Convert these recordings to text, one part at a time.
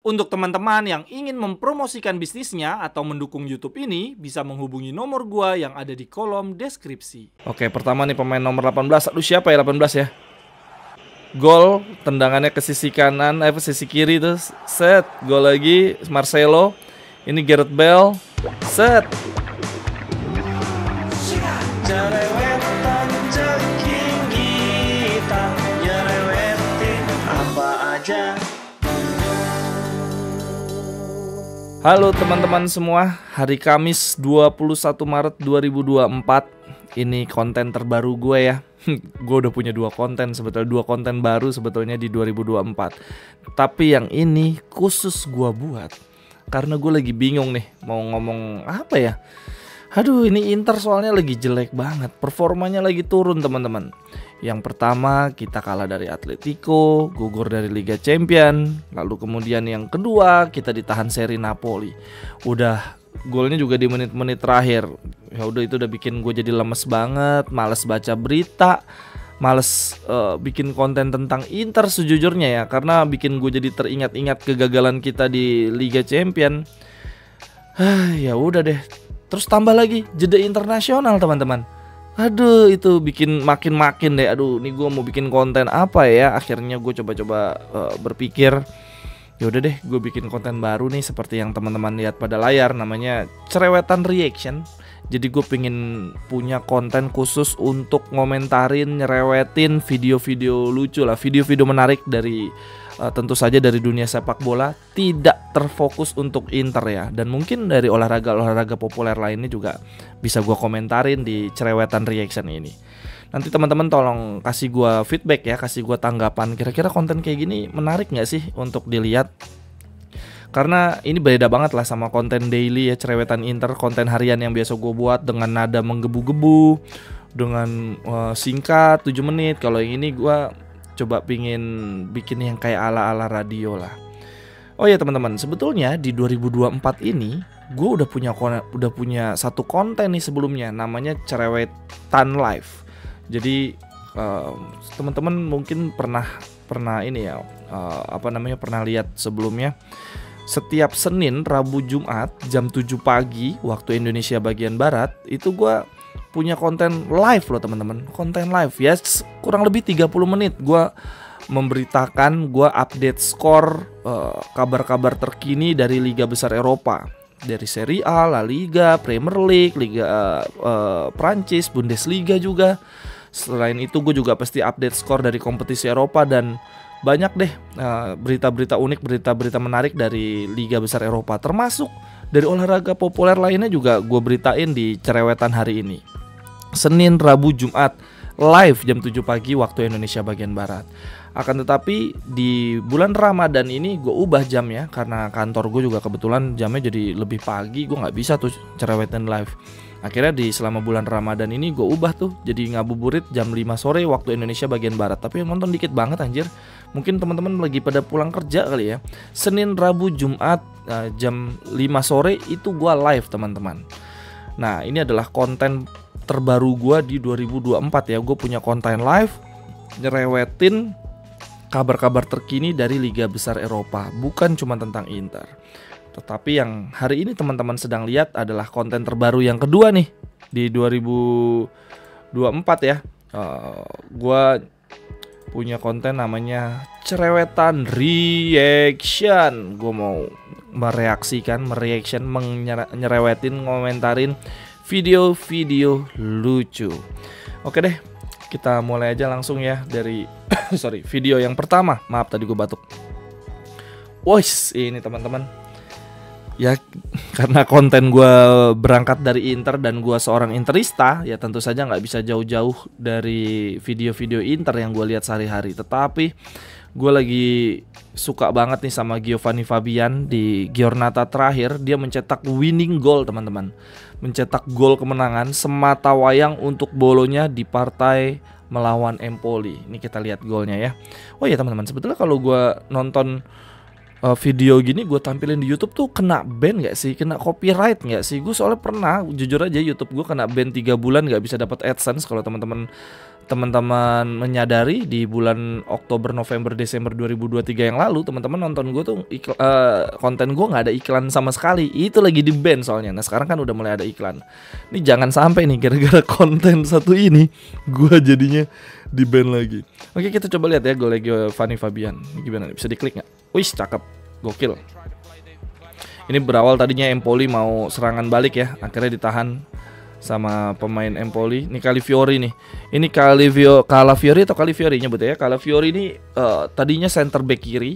Untuk teman-teman yang ingin mempromosikan bisnisnya atau mendukung YouTube ini, bisa menghubungi nomor gua yang ada di kolom deskripsi. Oke, pertama nih pemain nomor 18. Aduh, siapa ya 18 ya? Gol, tendangannya ke sisi kanan, ke sisi kiri terus set, gol lagi Marcelo. Ini Gareth Bale. Set. Cerewetan ceking kita, nyerewetin apa aja. Halo teman-teman semua, hari Kamis 21 Maret 2024. Ini konten terbaru gue ya. Gue udah punya dua konten baru sebetulnya di 2024. Tapi yang ini khusus gue buat karena gue lagi bingung nih mau ngomong apa ya. Aduh, ini Inter soalnya lagi jelek banget, performanya lagi turun teman-teman. Yang pertama kita kalah dari Atletico, gugur dari Liga Champion. Lalu kemudian yang kedua kita ditahan seri Napoli. Udah golnya juga di menit-menit terakhir. Ya udah, itu udah bikin gue jadi lemes banget, males baca berita, males bikin konten tentang Inter sejujurnya ya, karena bikin gue jadi teringat-ingat kegagalan kita di Liga Champion. Ya udah deh. Terus tambah lagi jeda internasional teman-teman. Aduh, itu bikin makin deh. Aduh, nih gue mau bikin konten apa ya. Akhirnya gue coba-coba berpikir, yaudah deh gue bikin konten baru nih seperti yang teman-teman lihat pada layar. Namanya Cerewetan Reaction. Jadi gue pengen punya konten khusus untuk ngomentarin, nyerewetin video-video lucu lah, video-video menarik dari tentu saja dari dunia sepak bola, tidak terfokus untuk Inter ya. Dan mungkin dari olahraga populer lainnya juga bisa gue komentarin di Cerewetan Reaction ini. Nanti teman-teman tolong kasih gue feedback ya, kasih gue tanggapan. Kira-kira konten kayak gini menarik gak sih untuk dilihat? Karena ini beda banget lah sama konten daily ya, Cerewetan Inter, konten harian yang biasa gue buat dengan nada menggebu-gebu, dengan singkat 7 menit. Kalau yang ini gue coba pingin bikin yang kayak ala-ala radio lah. Oh ya teman-teman, sebetulnya di 2024 ini gue udah punya satu konten nih sebelumnya, namanya Cerewetan Live. Jadi teman-teman mungkin pernah ini ya, pernah lihat sebelumnya. Setiap Senin, Rabu, Jumat jam 7 pagi waktu Indonesia bagian Barat itu gue punya konten live loh teman-teman. Konten live ya, kurang lebih 30 menit gue memberitakan, gue update skor, kabar-kabar terkini dari liga besar Eropa, dari Serie A, La Liga, Premier League, Liga Prancis, Bundesliga juga. Selain itu gue juga pasti update skor dari kompetisi Eropa dan banyak deh berita-berita unik, berita-berita menarik dari liga besar Eropa, termasuk dari olahraga populer lainnya juga gue beritain di Cerewetan hari ini. Senin, Rabu, Jumat live jam 7 pagi waktu Indonesia bagian Barat. Akan tetapi di bulan Ramadan ini gue ubah jamnya, karena kantor gue juga kebetulan jamnya jadi lebih pagi. Gue gak bisa tuh Cerewetan live. Akhirnya selama bulan Ramadan ini gue ubah tuh jadi ngabuburit jam 5 sore waktu Indonesia bagian Barat. Tapi yang nonton dikit banget anjir. Mungkin teman-teman lagi pada pulang kerja kali ya. Senin, Rabu, Jumat jam 5 sore itu gue live teman-teman. Nah, ini adalah konten terbaru gue di 2024 ya. Gue punya konten live nyerewetin kabar-kabar terkini dari liga besar Eropa, bukan cuma tentang Inter. Tetapi yang hari ini teman-teman sedang lihat adalah konten terbaru yang kedua nih di 2024 ya. Gue punya konten namanya Cerewetan Reaction. Gue mau nyerewetin, ngomentarin video-video lucu. Oke deh, kita mulai aja langsung ya dari video yang pertama. Maaf tadi gue batuk. Wois, ini teman-teman. Ya karena konten gue berangkat dari Inter dan gue seorang Interista, ya tentu saja nggak bisa jauh-jauh dari video-video Inter yang gue lihat sehari-hari. Tetapi gue lagi suka banget nih sama Giovanni Fabian di Giornata terakhir. Dia mencetak winning goal teman-teman, mencetak gol kemenangan semata wayang untuk Bolonya di partai melawan Empoli. Ini kita lihat golnya ya. Oh ya teman-teman, sebetulnya kalau gue nonton video gini gue tampilin di YouTube tuh kena ban gak sih? Kena copyright gak sih? Gue soalnya pernah, jujur aja YouTube gue kena ban 3 bulan gak bisa dapat AdSense. Kalau teman-teman teman-teman menyadari di bulan Oktober, November, Desember 2023 yang lalu, teman-teman nonton gue tuh konten gue nggak ada iklan sama sekali. Itu lagi di ban soalnya. Nah sekarang kan udah mulai ada iklan. Ini jangan sampai nih gara-gara konten satu ini gue jadinya di ban lagi. Oke, kita coba lihat ya gol Giovanni Fabian. Gimana nih? Bisa diklik nggak? Wih, cakep, gokil. Ini berawal tadinya Empoli mau serangan balik ya, akhirnya ditahan sama pemain Empoli. Ini Calafiori nih. Ini Calafiori atau Calafiori nyebut ya. Calafiori ini tadinya center back kiri.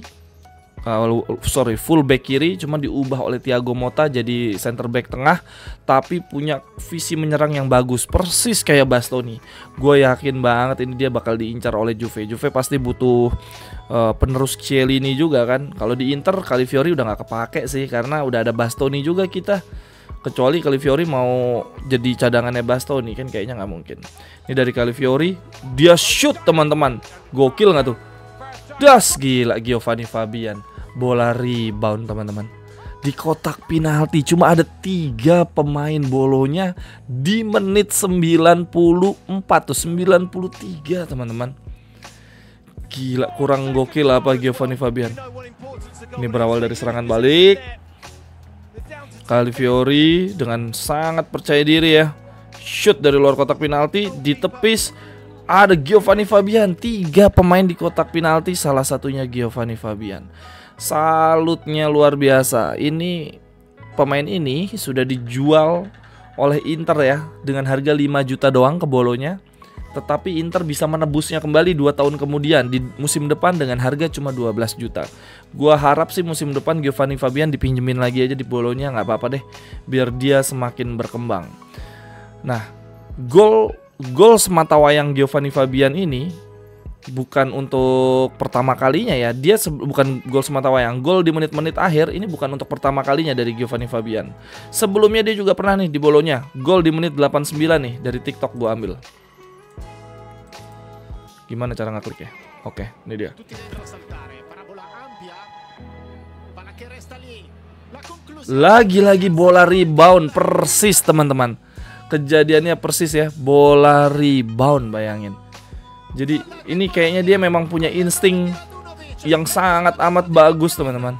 Full back kiri, cuma diubah oleh Thiago Motta jadi center back tengah, tapi punya visi menyerang yang bagus, persis kayak Bastoni. Gue yakin banget ini dia bakal diincar oleh Juve. Juve pasti butuh penerus Chiellini juga kan. Kalau di Inter Calafiori udah nggak kepake sih, karena udah ada Bastoni juga kita. Kecuali Calafiori mau jadi cadangannya Bastoni, kan kayaknya nggak mungkin. Ini dari Calafiori, dia shoot teman-teman, gokil nggak tuh? Das, gila Giovanni Fabian. Bola rebound teman-teman, di kotak penalti. Cuma ada 3 pemain bolonya di menit 94 tuh, 93 teman-teman. Gila, kurang gokil apa Giovanni Fabian. Ini berawal dari serangan balik. Calafiori dengan sangat percaya diri ya, shoot dari luar kotak penalti, ditepis. Ada Giovanni Fabian, 3 pemain di kotak penalti, salah satunya Giovanni Fabian. Salutnya luar biasa. Ini pemain ini sudah dijual oleh Inter ya dengan harga 5 juta doang ke bolonya. Tetapi Inter bisa menebusnya kembali 2 tahun kemudian di musim depan dengan harga cuma 12 juta. Gua harap sih musim depan Giovanni Fabian dipinjemin lagi aja di bolonya, nggak apa-apa deh, biar dia semakin berkembang. Nah, gol sematawayang Giovanni Fabian ini bukan untuk pertama kalinya ya. Dia bukan gol sematawayang, gol di menit-menit akhir ini bukan untuk pertama kalinya dari Giovanni Fabian. Sebelumnya dia juga pernah nih di bolonya, gol di menit 89 nih, dari TikTok gua ambil. Gimana cara ngeklik ya? Oke, ini dia. Lagi-lagi bola rebound, persis teman-teman. Kejadiannya persis ya, bola rebound, bayangin. Jadi ini kayaknya dia memang punya insting yang sangat amat bagus teman-teman.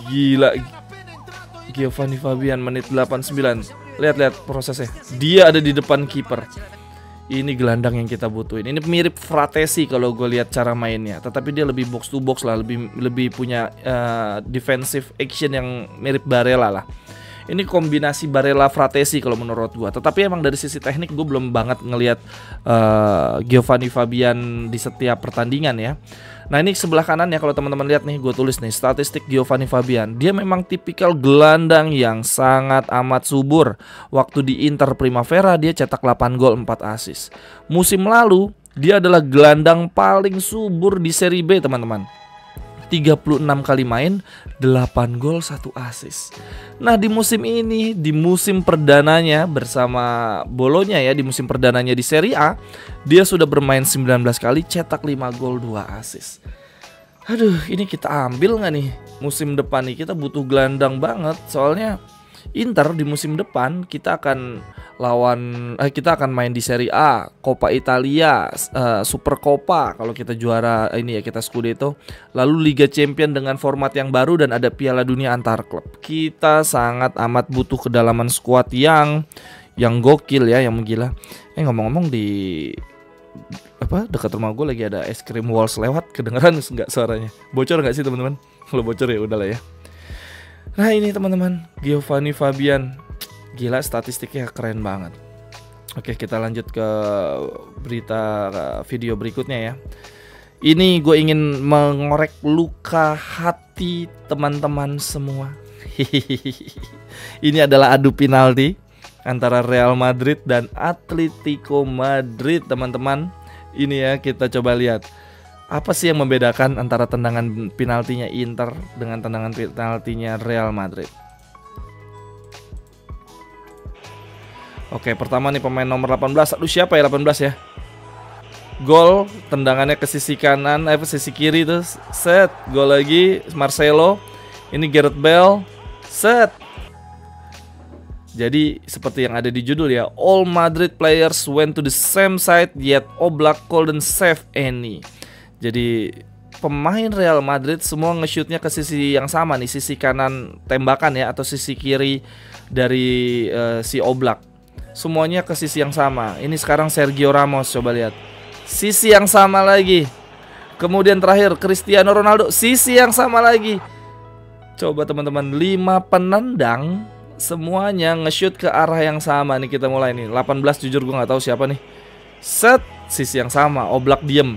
Gila, Giovanni Fabian menit 89. Lihat prosesnya. Dia ada di depan kiper. Ini gelandang yang kita butuhin. Ini mirip Fratesi kalau gue lihat cara mainnya. Tetapi dia lebih box to box lah, lebih punya defensive action yang mirip Barella lah. Ini kombinasi Barella Fratesi kalau menurut gue. Tetapi emang dari sisi teknik gue belum banget ngelihat Giovanni Fabian di setiap pertandingan ya. Nah ini sebelah kanan ya, kalau teman-teman lihat nih, gue tulis nih statistik Giovanni Fabian. Dia memang tipikal gelandang yang sangat amat subur. Waktu di Inter Primavera dia cetak 8 gol 4 assist. Musim lalu dia adalah gelandang paling subur di Serie B teman-teman. 36 kali main, 8 gol 1 assist. Nah di musim ini, di musim perdananya bersama Bolonya ya, di musim perdananya di Serie A, dia sudah bermain 19 kali, cetak 5 gol 2 assist. Aduh, ini kita ambil nggak nih musim depan nih? Kita butuh gelandang banget, soalnya Inter di musim depan kita akan kita akan main di Serie A, Coppa Italia, Super Coppa kalau kita juara ini ya, kita Scudetto, lalu Liga Champion dengan format yang baru dan ada Piala Dunia antar klub. Kita sangat amat butuh kedalaman skuad yang gokil ya, yang menggila. Ngomong-ngomong di dekat rumah gue lagi ada es krim Walls lewat, kedengeran nggak suaranya? Bocor nggak sih teman-teman? Kalau bocor ya udahlah ya. Nah ini teman-teman, Giovanni Fabian, gila statistiknya keren banget. Oke, kita lanjut ke video berikutnya ya. Ini gue ingin mengorek luka hati teman-teman semua. Ini adalah adu penalti antara Real Madrid dan Atletico Madrid teman-teman. Ini ya, kita coba lihat. Apa sih yang membedakan antara tendangan penaltinya Inter dengan tendangan penaltinya Real Madrid? Oke, pertama nih pemain nomor 18. Aduh, siapa ya 18 ya? Gol, tendangannya ke sisi kanan, sisi kiri tuh. Set, gol lagi Marcelo. Ini Gareth Bale. Set. Jadi seperti yang ada di judul ya, all Madrid players went to the same side yet Oblak couldn't save any. Jadi pemain Real Madrid semua nge-shootnya ke sisi yang sama nih, sisi kanan tembakan ya, atau sisi kiri dari si Oblak. Semuanya ke sisi yang sama. Ini sekarang Sergio Ramos, coba lihat, sisi yang sama lagi. Kemudian terakhir Cristiano Ronaldo, sisi yang sama lagi. Coba teman-teman, 5 penendang semuanya nge-shoot ke arah yang sama nih. Kita mulai nih, 18 jujur gue nggak tahu siapa nih. Set, sisi yang sama, Oblak diem.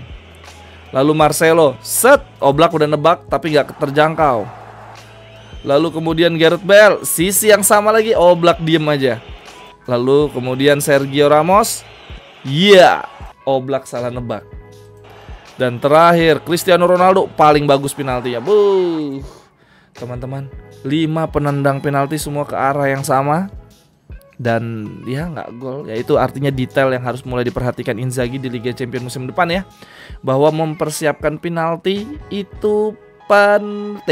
Lalu Marcelo, set, Oblak udah nebak tapi nggak terjangkau. Lalu kemudian Gareth Bale, sisi yang sama lagi, Oblak diem aja. Lalu kemudian Sergio Ramos, Oblak salah nebak. Dan terakhir Cristiano Ronaldo, paling bagus penaltinya. Teman-teman, 5 penendang penalti semua ke arah yang sama dan dia nggak gol. Ya itu artinya detail yang harus mulai diperhatikan Inzaghi di Liga Champions musim depan ya, bahwa mempersiapkan penalti itu penting.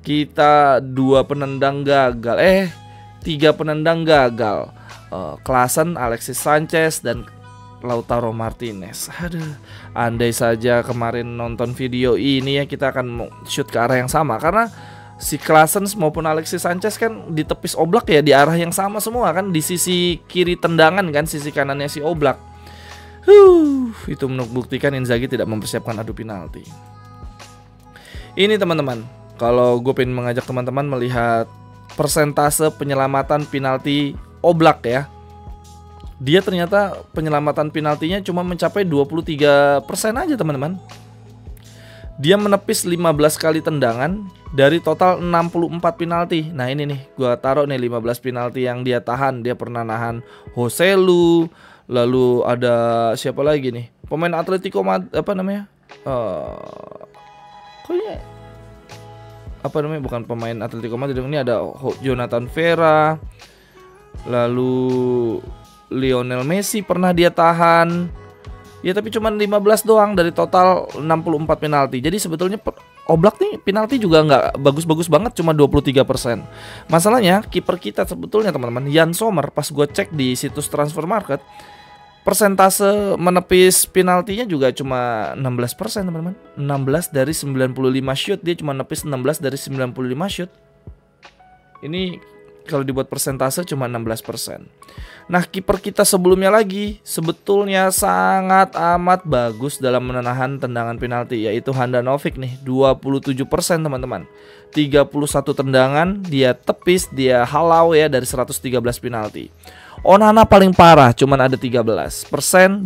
Kita 2 penendang gagal, 3 penendang gagal. Klaassen, Alexis Sanchez dan Lautaro Martinez. Aduh, andai saja kemarin nonton video ini ya, kita akan shoot ke arah yang sama. Karena si Klaassen maupun Alexis Sanchez kan ditepis Oblak ya, di arah yang sama semua kan, di sisi kiri tendangan kan, sisi kanannya si Oblak. Itu membuktikan Inzaghi tidak mempersiapkan adu penalti. Ini teman-teman, kalau gue pengen mengajak teman-teman melihat persentase penyelamatan penalti Oblak ya. Dia ternyata penyelamatan penaltinya cuma mencapai 23% aja teman-teman. Dia menepis 15 kali tendangan dari total 64 penalti. Nah ini nih, gua taruh nih 15 penalti yang dia tahan. Dia pernah nahan Joselu, lalu ada siapa lagi nih? Pemain Atletico apa namanya? Bukan pemain Atletico Madrid, ini ada Jonathan Vera. Lalu Lionel Messi pernah dia tahan. Ya tapi cuma 15 doang dari total 64 penalti. Jadi sebetulnya Oblak nih penalti juga nggak bagus-bagus banget, cuma 23%. Masalahnya kiper kita sebetulnya teman-teman, Yann Sommer, pas gue cek di situs Transfer Market, persentase menepis penaltinya juga cuma 16% teman-teman. 16 dari 95 shoot, dia cuma nepis 16 dari 95 shoot. Ini kalau dibuat persentase cuma 16%. Nah, kiper kita sebelumnya lagi sebetulnya sangat amat bagus dalam menahan tendangan penalti, yaitu Handanovic nih, 27% teman-teman. 31 tendangan dia tepis, dia halau ya dari 113 penalti. Onana paling parah, cuman ada 13%,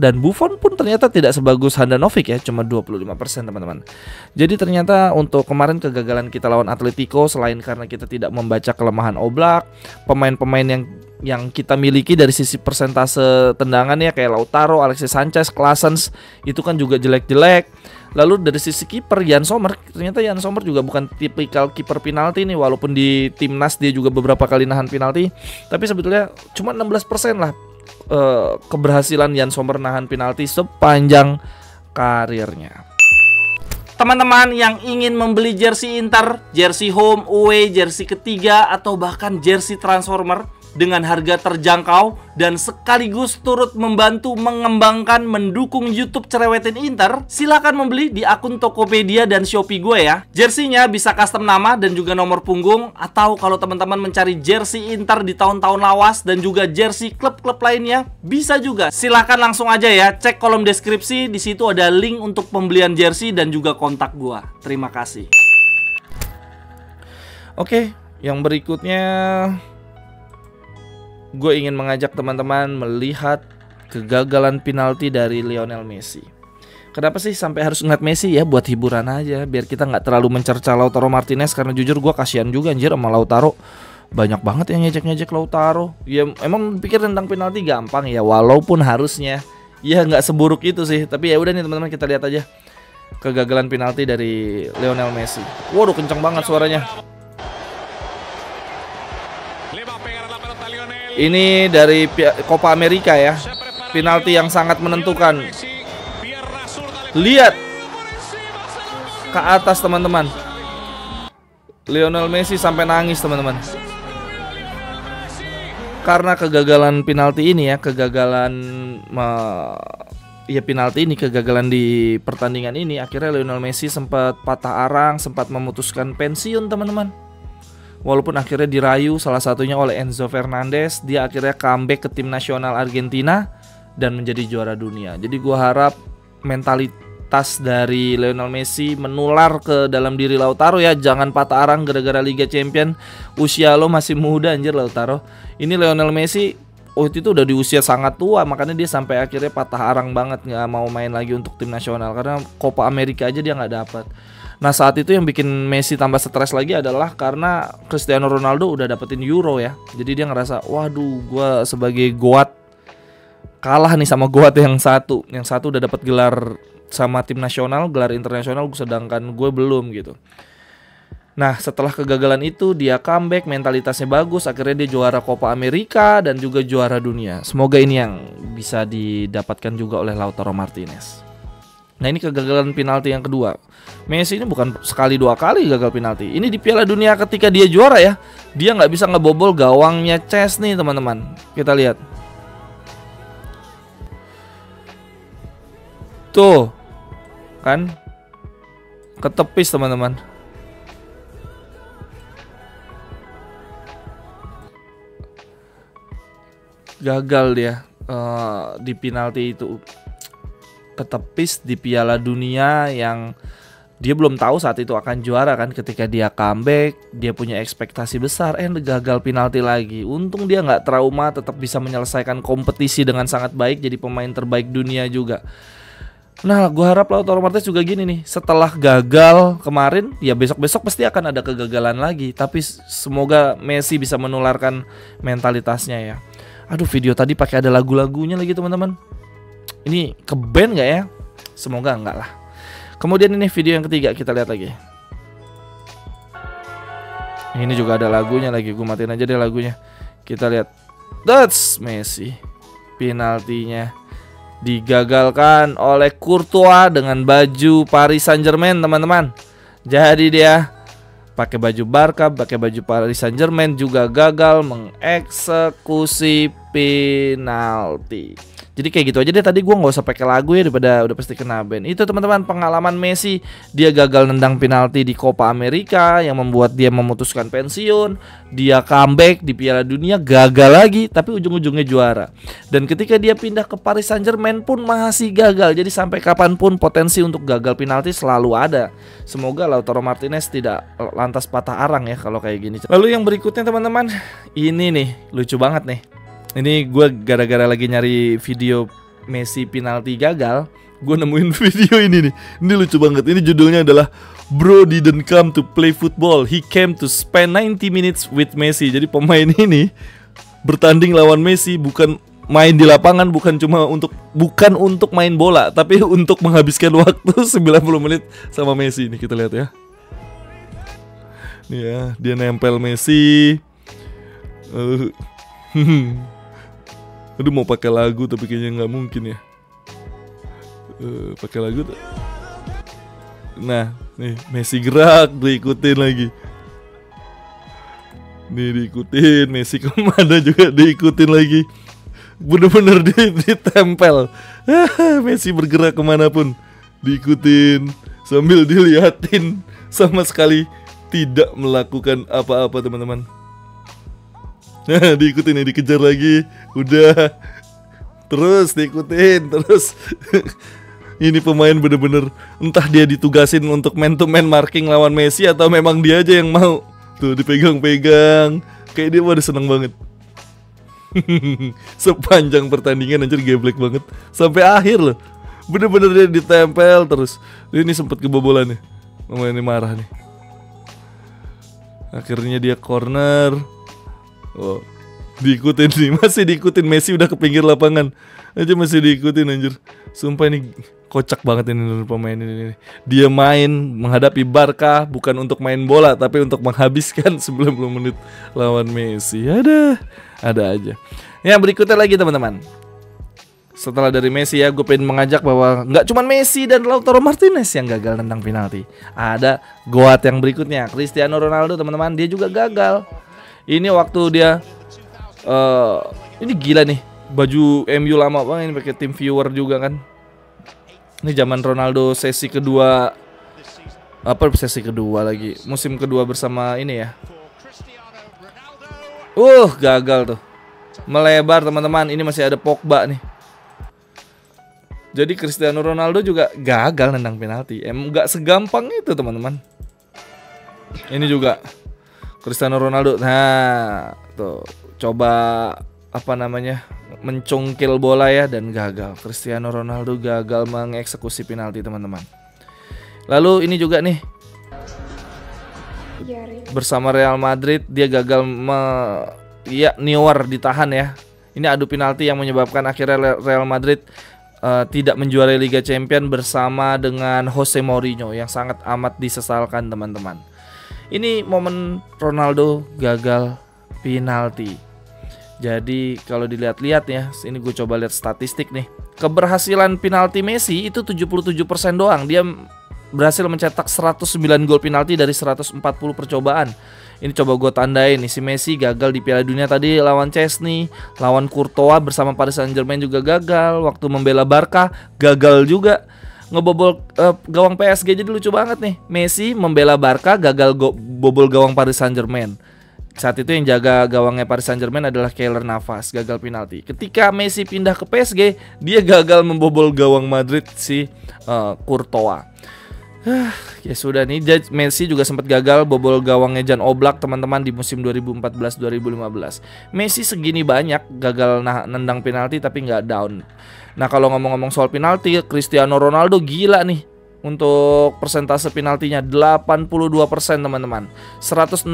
dan Buffon pun ternyata tidak sebagus Handanovic ya, cuma 25% teman-teman. Jadi ternyata untuk kemarin kegagalan kita lawan Atletico, selain karena kita tidak membaca kelemahan Oblak, pemain-pemain yang kita miliki dari sisi persentase tendangannya kayak Lautaro, Alexis Sanchez, Klaassen itu kan juga jelek-jelek. Lalu dari sisi kiper Yann Sommer, ternyata Yann Sommer juga bukan tipikal kiper penalti nih, walaupun di timnas dia juga beberapa kali nahan penalti, tapi sebetulnya cuma 16% lah keberhasilan Yann Sommer nahan penalti sepanjang karirnya. Teman-teman yang ingin membeli jersey Inter, jersey home, away, jersey ketiga, atau bahkan jersey Transformer dengan harga terjangkau dan sekaligus turut membantu mengembangkan, mendukung YouTube Cerewetin Inter, silakan membeli di akun Tokopedia dan Shopee gue ya. Jersey-nya bisa custom nama dan juga nomor punggung, atau kalau teman-teman mencari jersey Inter di tahun-tahun lawas dan juga jersey klub-klub lainnya, bisa juga. Silakan langsung aja ya, cek kolom deskripsi, di situ ada link untuk pembelian jersey dan juga kontak gue. Terima kasih. Oke, yang berikutnya gue ingin mengajak teman-teman melihat kegagalan penalti dari Lionel Messi. Kenapa sih sampai harus ngeliat Messi ya? Buat hiburan aja, biar kita nggak terlalu mencerca Lautaro Martinez. Karena jujur gue kasihan juga anjir sama Lautaro. Banyak banget yang ngejek-ngejek Lautaro. Ya emang pikir tentang penalti gampang ya, walaupun harusnya ya nggak seburuk itu sih. Tapi ya udah nih teman-teman, kita lihat aja kegagalan penalti dari Lionel Messi. Waduh, kenceng banget suaranya. Ini dari Copa America ya, penalti yang sangat menentukan. Lihat ke atas teman-teman, Lionel Messi sampai nangis teman-teman. karena kegagalan penalti ini ya, penalti ini, kegagalan di pertandingan ini, akhirnya Lionel Messi sempat patah arang, sempat memutuskan pensiun teman-teman. Walaupun akhirnya dirayu salah satunya oleh Enzo Fernandez, dia akhirnya comeback ke tim nasional Argentina dan menjadi juara dunia. Jadi gua harap mentalitas dari Lionel Messi menular ke dalam diri Lautaro ya. Jangan patah arang gara-gara Liga Champion. Usia lo masih muda anjir Lautaro. Ini Lionel Messi waktu itu udah di usia sangat tua, makanya dia sampai akhirnya patah arang banget, nggak mau main lagi untuk tim nasional karena Copa America aja dia nggak dapat. Nah saat itu yang bikin Messi tambah stres lagi adalah karena Cristiano Ronaldo udah dapetin Euro ya. Jadi dia ngerasa, waduh gue sebagai goat kalah nih sama goat yang satu. Yang satu udah dapat gelar sama tim nasional, gelar internasional, sedangkan gue belum gitu. Nah setelah kegagalan itu dia comeback, mentalitasnya bagus, akhirnya dia juara Copa America dan juga juara dunia. Semoga ini yang bisa didapatkan juga oleh Lautaro Martinez. Nah ini kegagalan penalti yang kedua. Messi ini bukan sekali dua kali gagal penalti. Ini di Piala Dunia ketika dia juara ya, dia nggak bisa ngebobol gawangnya Chesney teman-teman. Kita lihat. Tuh, kan ketepis teman-teman. Gagal dia di penalti itu, ketepis di Piala Dunia yang dia belum tahu saat itu akan juara kan. Ketika dia comeback, dia punya ekspektasi besar, gagal penalti lagi. Untung dia nggak trauma, tetap bisa menyelesaikan kompetisi dengan sangat baik, jadi pemain terbaik dunia juga. Nah gue harap Lautaro Martinez juga gini nih, setelah gagal kemarin ya besok-besok pasti akan ada kegagalan lagi. Tapi semoga Messi bisa menularkan mentalitasnya ya. Aduh video tadi pakai ada lagu-lagunya lagi teman-teman. Ini ke-ban gak ya? Semoga enggak lah. Kemudian ini video yang ketiga, kita lihat lagi. Ini juga ada lagunya lagi, gue matiin aja deh lagunya. Kita lihat. That's Messi. Penaltinya digagalkan oleh Courtois dengan baju Paris Saint-Germain teman-teman. Jadi dia pakai baju Barca, pakai baju Paris Saint-Germain, juga gagal mengeksekusi penalti. Jadi kayak gitu aja deh, tadi gue gak usah pakai lagu ya, daripada udah pasti kena ban. Itu teman-teman pengalaman Messi. Dia gagal nendang penalti di Copa America yang membuat dia memutuskan pensiun. Dia comeback di Piala Dunia, gagal lagi, tapi ujung-ujungnya juara. Dan ketika dia pindah ke Paris Saint-Germain pun masih gagal. Jadi sampai kapanpun potensi untuk gagal penalti selalu ada. Semoga Lautaro Martinez tidak lantas patah arang ya kalau kayak gini. Lalu yang berikutnya teman-teman, ini nih lucu banget nih. Ini gue gara-gara lagi nyari video Messi penalti gagal, gue nemuin video ini nih. Ini lucu banget. Ini judulnya adalah Bro didn't come to play football, he came to spend 90 minutes with Messi. Jadi pemain ini bertanding lawan Messi bukan main di lapangan, bukan untuk main bola, tapi untuk menghabiskan waktu 90 menit sama Messi. Nih kita lihat ya. Nih ya, dia nempel Messi. Aduh mau pakai lagu tapi kayaknya nggak mungkin ya. Pakai lagu tuh. Nah nih Messi gerak, diikutin lagi. Nih diikutin, Messi kemana juga diikutin lagi. Bener-bener ditempel. Messi bergerak kemanapun diikutin, sambil diliatin, sama sekali tidak melakukan apa-apa teman-teman. Nah diikutin nih, dikejar lagi. Udah. Terus diikutin. Terus ini pemain bener-bener entah dia ditugasin untuk man to man marking lawan Messi atau memang dia aja yang mau. Tuh dipegang-pegang. Kayak dia udah seneng banget. Sepanjang pertandingan anjir geblek banget. Sampai akhir loh. Bener-bener dia ditempel terus. Ini sempet kebobolan nih. Pemain ini marah nih. Akhirnya dia corner. Oh, diikutin nih, masih diikutin. Messi udah ke pinggir lapangan aja masih diikutin anjir. Sumpah ini kocak banget ini pemain ini. Dia main menghadapi Barca bukan untuk main bola, tapi untuk menghabiskan 90 menit lawan Messi. Ada aja. Yang berikutnya lagi teman-teman. Setelah dari Messi ya, gue pengen mengajak bahwa nggak cuma Messi dan Lautaro Martinez yang gagal nendang penalti. Ada goat yang berikutnya, Cristiano Ronaldo teman-teman. Dia juga gagal. Ini waktu dia Ini gila nih, baju MU lama banget ini pakai tim viewer juga kan. Ini zaman Ronaldo sesi kedua, sesi kedua lagi, musim kedua bersama ini ya. Gagal tuh, melebar teman-teman. Ini masih ada Pogba nih. Jadi Cristiano Ronaldo juga gagal nendang penalti. Nggak segampang itu teman-teman. Ini juga Cristiano Ronaldo. Nah, tuh coba mencungkil bola ya dan gagal. Cristiano Ronaldo gagal mengeksekusi penalti teman-teman. Lalu ini juga nih bersama Real Madrid, dia gagal Neuer ditahan ya. Ini adu penalti yang menyebabkan akhirnya Real Madrid tidak menjuarai Liga Champions bersama dengan Jose Mourinho, yang sangat amat disesalkan teman-teman. Ini momen Ronaldo gagal penalti. Jadi kalau dilihat-lihat ya, ini gue coba lihat statistik nih. Keberhasilan penalti Messi itu 77% doang. Dia berhasil mencetak 109 gol penalti dari 140 percobaan. Ini coba gue tandain nih, si Messi gagal di Piala Dunia tadi lawan Chesney, lawan Courtois bersama Paris Saint-Germain juga gagal, waktu membela Barca gagal juga, ngebobol gawang PSG. Jadi lucu banget nih, Messi membela Barca gagal bobol gawang Paris Saint-Germain. Saat itu yang jaga gawangnya Paris Saint-Germain adalah Keylor Navas, gagal penalti. Ketika Messi pindah ke PSG, dia gagal membobol gawang Madrid si Courtois. Ya sudah nih, Messi juga sempat gagal bobol gawangnya Jan Oblak teman-teman di musim 2014-2015. Messi segini banyak gagal nendang penalti tapi nggak down. Nah kalau ngomong-ngomong soal penalti, Cristiano Ronaldo gila nih. Untuk persentase penaltinya 82% teman-teman. 163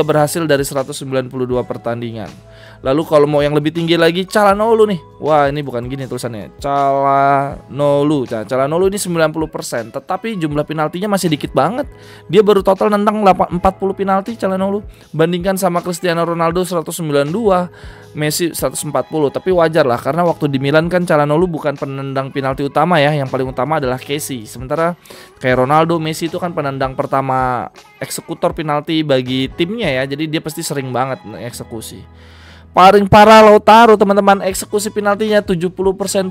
berhasil dari 192 pertandingan. Lalu kalau mau yang lebih tinggi lagi, Calhanoglu nih. Wah, ini bukan gini tulisannya. Calhanoglu ini 90%, tetapi jumlah penaltinya masih dikit banget. Dia baru total nendang 40 penalti Calhanoglu. Bandingkan sama Cristiano Ronaldo 192, Messi 140. Tapi wajar lah, karena waktu di Milan kan Calhanoglu bukan penendang penalti utama ya. Yang paling utama adalah Kessie. Sementara kayak Ronaldo, Messi itu kan penendang pertama, eksekutor penalti bagi timnya ya. Jadi dia pasti sering banget eksekusi. Paling parah Lautaro teman-teman, eksekusi penaltinya 70%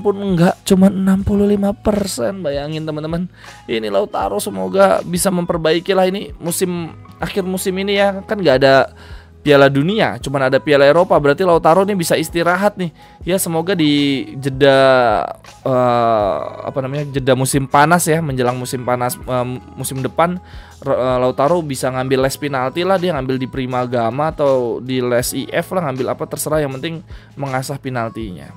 pun enggak, cuma 65%. Bayangin teman-teman. Ini Lautaro semoga bisa memperbaiki lah ini akhir musim ini ya. Kan nggak ada Piala Dunia, cuman ada Piala Eropa, berarti Lautaro nih bisa istirahat nih. Ya semoga di jeda jeda musim panas ya, menjelang musim panas musim depan, Lautaro bisa ngambil les penalti lah, dia ngambil di Primagama atau di les IF lah, ngambil apa terserah, yang penting mengasah penaltinya.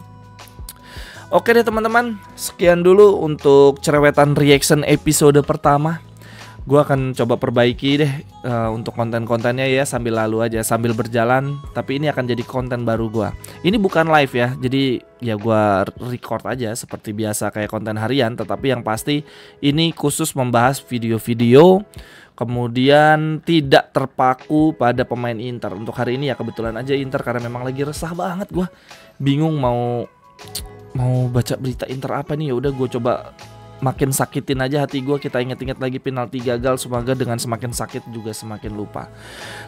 Oke deh teman-teman, sekian dulu untuk cerewetan reaction episode pertama. Gue akan coba perbaiki deh untuk konten-kontennya ya, sambil lalu aja, sambil berjalan. Tapi ini akan jadi konten baru gue. Ini bukan live ya, jadi ya gue record aja seperti biasa kayak konten harian. Tetapi yang pasti ini khusus membahas video-video, kemudian tidak terpaku pada pemain Inter. Untuk hari ini ya kebetulan aja Inter, karena memang lagi resah banget gue. Bingung mau baca berita Inter apa nih. Ya udah gue coba makin sakitin aja hati gue. Kita inget-inget lagi penalti gagal. Semoga dengan semakin sakit juga semakin lupa.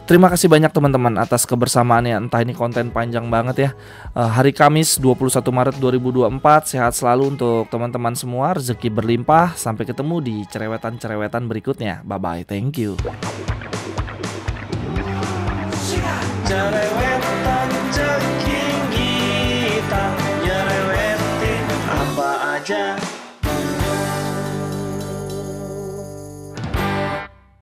Terima kasih banyak teman-teman atas kebersamaannya. Entah ini konten panjang banget ya. Hari Kamis 21 Maret 2024. Sehat selalu untuk teman-teman semua. Rezeki berlimpah. Sampai ketemu di cerewetan-cerewetan berikutnya. Bye-bye, thank you. Cerewetan,